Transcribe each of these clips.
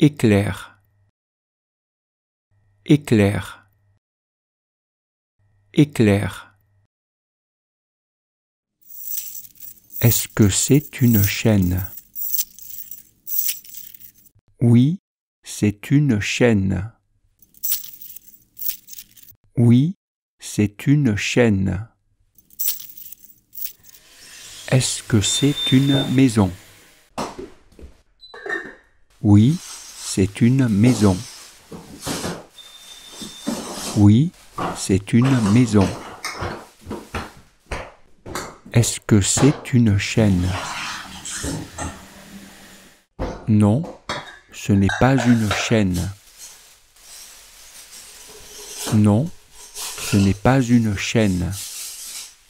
éclair, éclair, éclair. Est-ce que c'est une chaîne? Oui, c'est une chaîne. Oui, c'est une chaîne. Est-ce que c'est une maison? Oui, c'est une maison. Oui, c'est une maison. Est-ce que c'est une chaîne? Non, ce n'est pas une chaîne. Non, ce n'est pas une chaîne.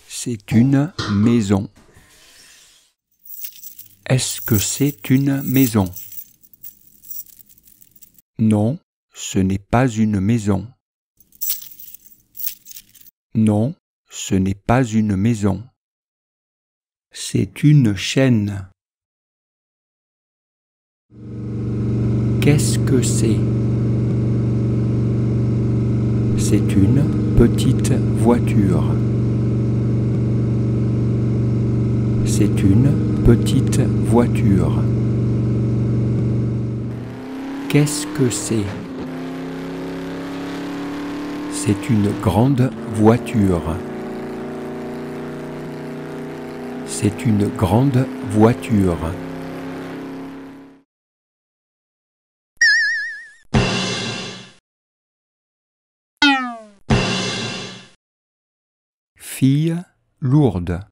C'est une maison. Est-ce que c'est une maison? Non, ce n'est pas une maison. Non, ce n'est pas une maison. C'est une chaîne. Qu'est-ce que c'est? C'est une petite voiture. C'est une petite voiture. Qu'est-ce que c'est? C'est une grande voiture. C'est une grande voiture. Fille lourde.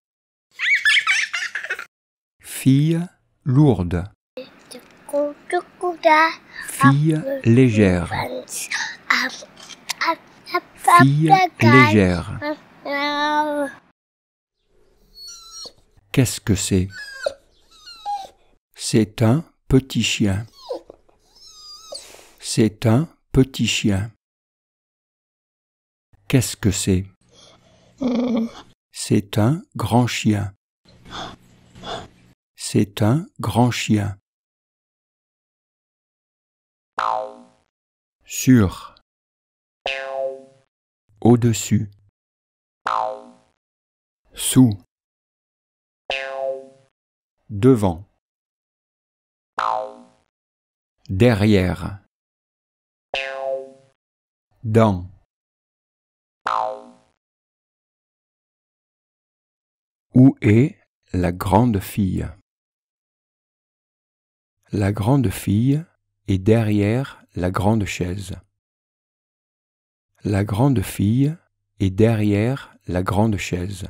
Fille lourde. Fille légère. Fille légère. Qu'est-ce que c'est? C'est un petit chien. C'est un petit chien. Qu'est-ce que c'est? C'est un grand chien. C'est un grand chien. Sur. Au-dessus. Sous. Devant. Derrière. Dans. Où est la grande fille? La grande fille est derrière la grande chaise. La grande fille est derrière la grande chaise.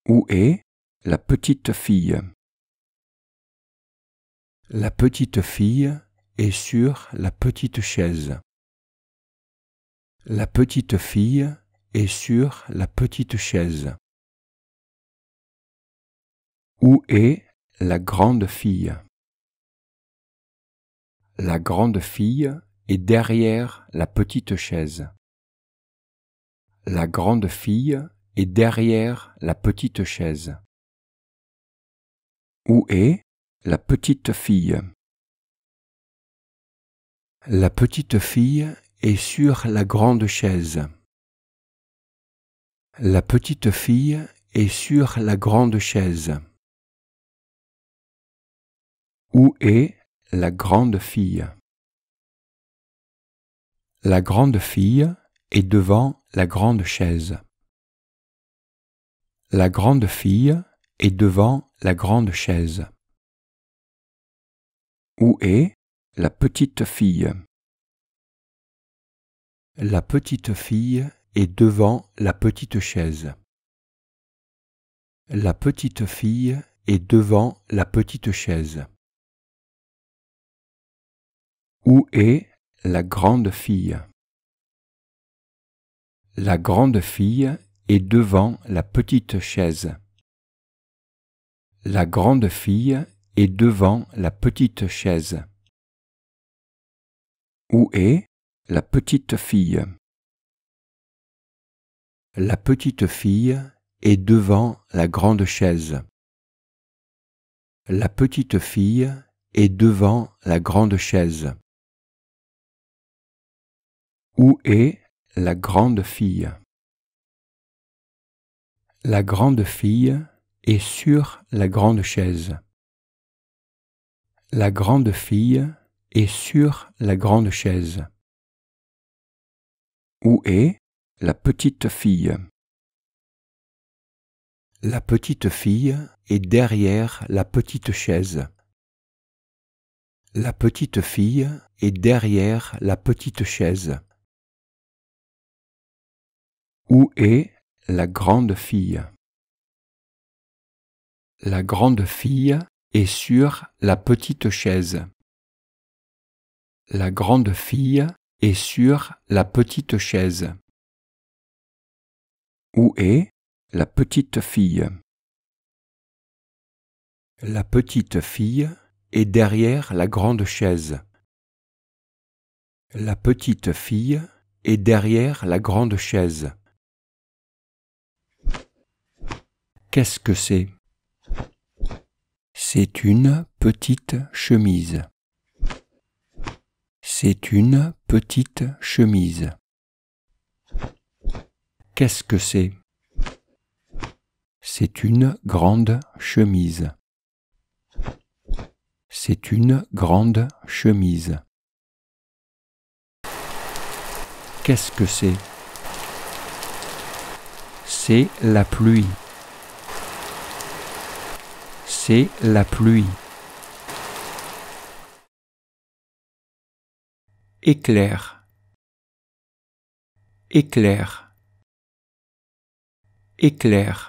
Où est la petite fille? La petite fille est sur la petite chaise. La petite fille est sur la petite chaise. Où est la grande fille? La grande fille est derrière la petite chaise. La grande fille est derrière la petite chaise. Où est la petite fille? La petite fille est sur la grande chaise. La petite fille est sur la grande chaise. Où est la grande fille? La grande fille est devant la grande chaise. La grande fille est devant la grande chaise. Où est la petite fille? La petite fille est devant la petite chaise. La petite fille est devant la petite chaise. Où est la grande fille? La grande fille est devant la petite chaise. La grande fille est devant la petite chaise. Où est la petite fille? La petite fille est devant la grande chaise. La petite fille est devant la grande chaise? Où est la grande fille? La grande fille est sur la grande chaise. La grande fille est sur la grande chaise. Où est la petite fille? La petite fille est derrière la petite chaise. La petite fille est derrière la petite chaise. Où est la grande fille? La grande fille est sur la petite chaise. La grande fille est sur la petite chaise. Où est la petite fille? La petite fille est derrière la grande chaise. La petite fille est derrière la grande chaise. Qu'est-ce que c'est? C'est une petite chemise. C'est une petite chemise. Qu'est-ce que c'est? C'est une grande chemise. C'est une grande chemise. Qu'est-ce que c'est? C'est la pluie. C'est la pluie. Éclair. Éclair. Éclair.